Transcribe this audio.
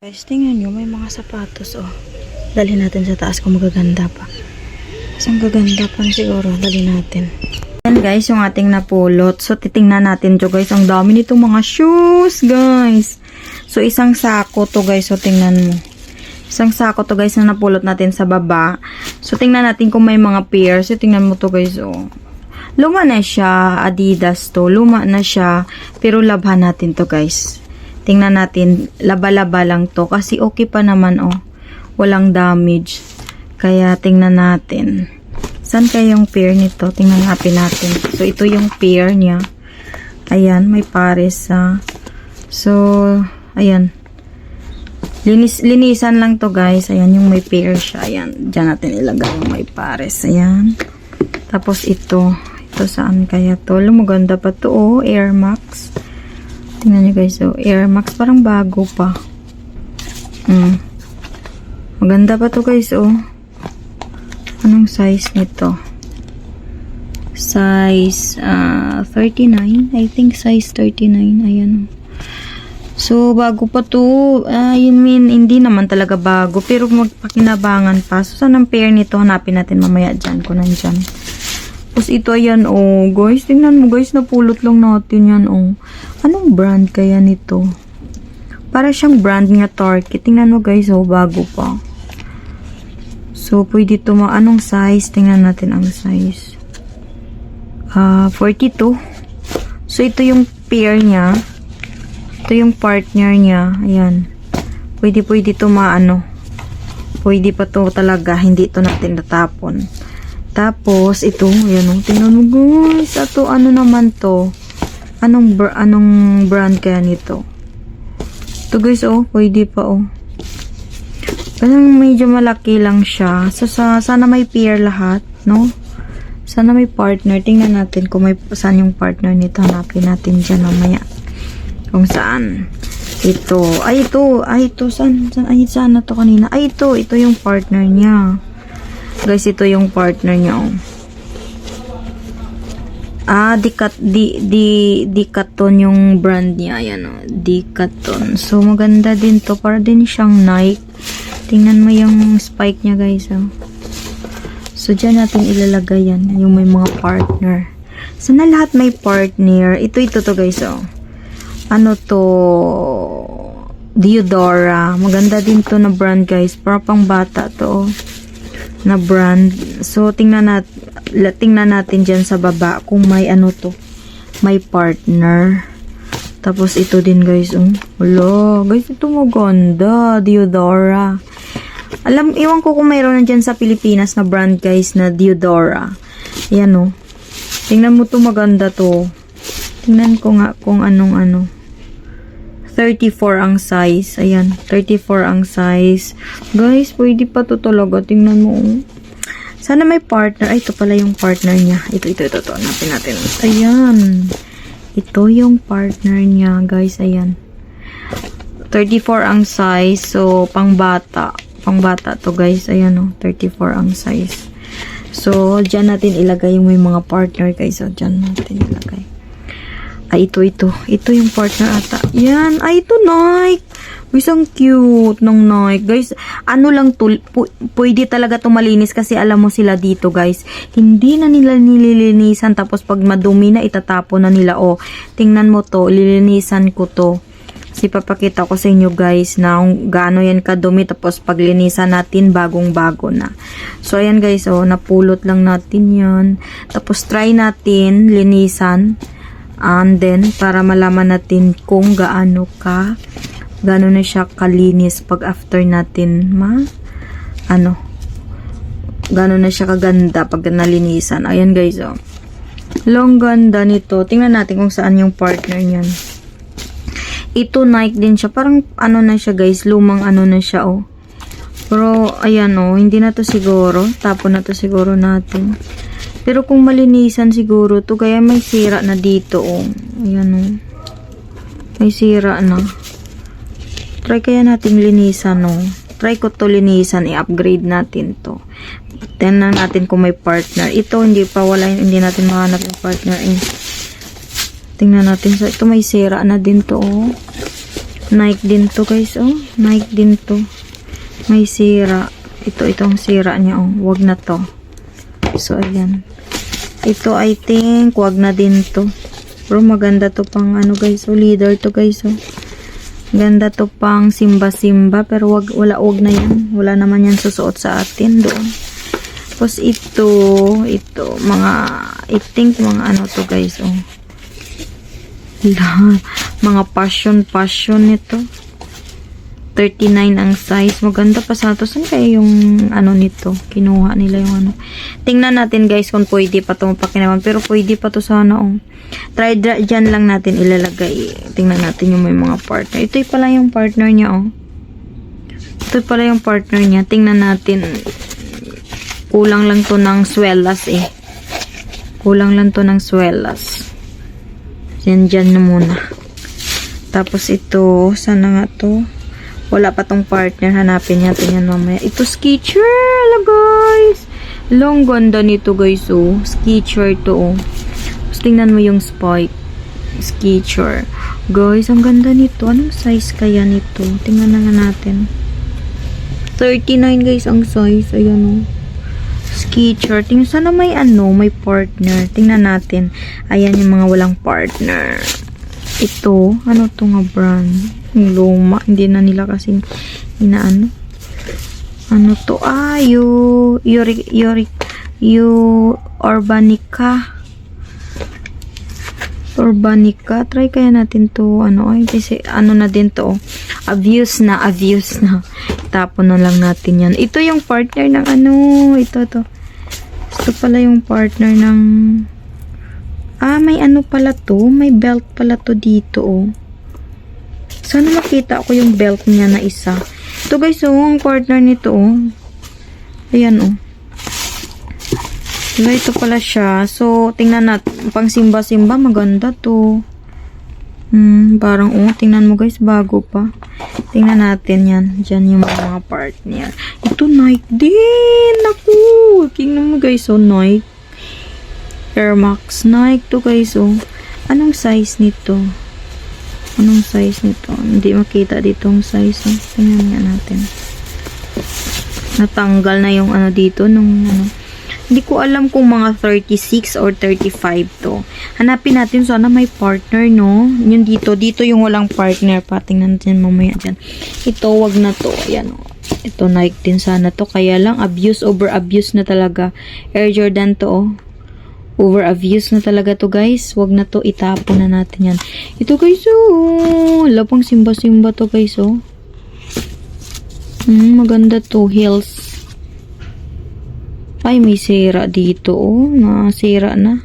Guys, tingnan nyo, may mga sapatos, oh. Dalhin natin sa taas kung magaganda pa. Mas ang gaganda pa siguro, dalhin natin. Yan guys, yung ating napulot. So, titingnan natin to guys. Ang dami nitong mga shoes, guys. So, isang sako to guys. So, tingnan mo. Isang sako to guys na napulot natin sa baba. So, tingnan natin kung may mga pairs. So, tingnan mo to guys, oh. Luma na siya, Adidas to. Luma na siya, pero labhan natin to guys. Tingnan natin, laba-laba lang to. Kasi okay pa naman, oh. Walang damage. Kaya, tingnan natin. Saan kaya yung pair nito? Tingnan natin. So, ito yung pair niya. Ayan, may pares, ha. So, ayan. Linisan lang to, guys. Ayan, yung may pair siya. Ayan, dyan natin ilagay yung may pares. Ayan. Tapos, ito. Ito, saan kaya to? Lumaganda pa to, oh. Air Max. Tingnan nyo guys, so Air Max parang bago pa. Maganda pa to guys, oh. Anong size nito? Size 39, I think size 39. Ayan. So bago pa to. I mean, hindi naman talaga bago, pero magpakinabangan pa. So saan ang pair nito? Hanapin natin mamaya dyan kung nandyan. Tapos ito, ayan, oh. Guys, tingnan mo, guys. Napulot lang natin yan, oh. Anong brand kaya nito? Para siyang brand nga Target. Tingnan mo, guys, oh. Bago pa. So, pwede ito anong size? Tingnan natin ang size. 42. So, ito yung pair niya. Ito yung partner niya. Ayan. Pwede ito Pwede pa to talaga. Hindi ito natin natapon. Tapos, ito, ayan o, tingnan mo guys, ito, ano naman to? Anong brand kaya nito? Ito guys, oh, pwede pa, oh. Parang medyo malaki lang siya. So, sana may pair lahat, no? Sana may partner. Tingnan natin kung saan yung partner nito. Hanapin natin dyan mamaya. Kung saan. Ito. Ay, ito. Saan na to kanina? Ay, ito yung partner niya. Guys, ito yung partner niya, oh. Decathlon yung brand niya. Ayan, oh. Decathlon. So, maganda din to. Para din siyang Nike. Tingnan mo yung spike niya, guys, oh. So, dyan natin ilalagay yan. Yung may mga partner. So, na lahat may partner. Ito to, guys, oh. Ano to? Diodora. Maganda din to na brand, guys. Para pang bata to, oh. Na brand. So, tingnan natin dyan sa baba kung may may partner. Tapos, ito din guys, oh. Wala. Guys, ito maganda. Diodora. Iwan ko kung mayroon na dyan sa Pilipinas na brand guys na Diodora. Ayan, oh. Tingnan mo to, maganda to. Tingnan ko nga kung anong 34 ang size. Ayan, 34 ang size. Guys, pwede pa to talaga. Tingnan mo. Sana may partner. Ay, ito pala yung partner niya. Ito. Hanapin natin. Ayan. Ito yung partner niya, guys. Ayan. 34 ang size. So, pang bata. Pang bata to, guys. Ayan, oh. 34 ang size. So, dyan natin ilagay yung may mga partner, guys. So, dyan natin ilagay. Ay, ito. Ito yung partner ata. Yan. Ay, ito, Nike. Guys, ang cute ng Nike. Guys, ano lang to, pwede talaga to malinis kasi alam mo sila dito, guys. Hindi na nila nililinisan. Tapos, pag madumi na, itatapon na nila. Oh, tingnan mo to. Lilinisan ko to. Kasi papakita ko sa inyo, guys, na gaano yan kadumi. Tapos, paglinisan natin, bagong-bago na. So, ayan, guys. Oh, napulot lang natin yan. Tapos, try natin linisan. And then, para malaman natin kung gaano na siya kalinis pag after natin gaano na siya kaganda pag nalinisan. Ayan guys, oh. Long ganda nito. Tingnan natin kung saan yung partner niyan. Ito, Nike din siya. Parang na siya guys, lumang na siya, oh. Pero, ayan, oh, hindi na to siguro. Tapon na to siguro natin. Pero kung malinisan siguro to, kaya may sira na dito, oh. Ayan, oh. May sira na. Try kaya natin linisan, oh. Try ko to linisan, i-upgrade natin to. Tingnan natin kung may partner. Ito, hindi natin mahanap yung partner, eh. Tingnan natin. So, ito may sira na din to, oh. Nike din to guys, oh. Nike din to. May sira. Itong sira niya, oh. Wag na to. So, ayan. Ito, I think, wag na din to. Pero maganda to pang ano guys, oh. Leader to guys, oh. Ganda to pang simba-simba. Pero wag na yan. Wala naman yan susuot sa atin doon. Tapos ito, mga, I think, mga ano to guys, oh. Mga passion nito. 39 ang size. Maganda pa sa to. Saan kaya yung ano nito? Kinuha nila yung ano. Tingnan natin guys kung pwede pa itong pakinawan. Pero pwede pa to sana, oh. Try dyan lang natin ilalagay. Tingnan natin yung may mga partner. Ito pala yung partner niya, oh. Ito pala yung partner niya. Tingnan natin. Kulang lang to ng swelas, eh. Kulang lang to ng swelas. Dyan na muna. Tapos ito, sana nga to. Wala pa tong partner. Hanapin natin yan mamaya. Ito, Skechers. Hala, guys. Long ganda nito, guys, oh. Skechers to, oh. Tapos tingnan mo yung spike. Skechers. Guys, ang ganda nito. Anong size kaya nito? Tingnan na nga natin. 39, guys, ang size. Ayan, oh. Skechers. Tingnan, sana may ano, may partner. Tingnan natin. Ayan yung mga walang partner. Ito, ano to nga brand? Yung luma. Hindi na nila kasi inaano. Ano to? Ah, Urbanica. Try kaya natin to. Ano, ay, kasi ano na din to. Abuse na. Tapon na lang natin yan. Ito yung partner ng ano. Ito. Ito pala yung partner ng may ano pala to. May belt pala to dito, oh. Sana makita ko yung belt niya na isa. Ito guys, oh. Ang partner nito, oh. Ayan, oh. Diba, ito pala siya. So, tingnan natin. Pang simba-simba, maganda to. Parang, oh. Tingnan mo guys, bago pa. Tingnan natin yan. Diyan yung mga part niya. Ito, Nike din. Naku. Tingnan mo guys, oh. Nike. Air Max. Nike to guys, oh. Anong size nito? Hindi makita ditong size, oh. Tingnan nga natin. Natanggal na yung ano dito, nung ano. Hindi ko alam kung mga 36 or 35 to. Hanapin natin, sana may partner, no? Yung dito yung walang partner pa. Tingnan natin mamaya dyan. Ito, wag na to. Ayan, oh. Ito, Nike din sana to. Kaya lang, over abuse na talaga. Air Jordan to, oh. Over abuse na talaga to, guys. Wag na to, itapon na natin yan. Ito, guys, oh. Lapang simba-simba to, guys, oh. Maganda to. Heels. Ay, may sira dito, oh. Nasira na.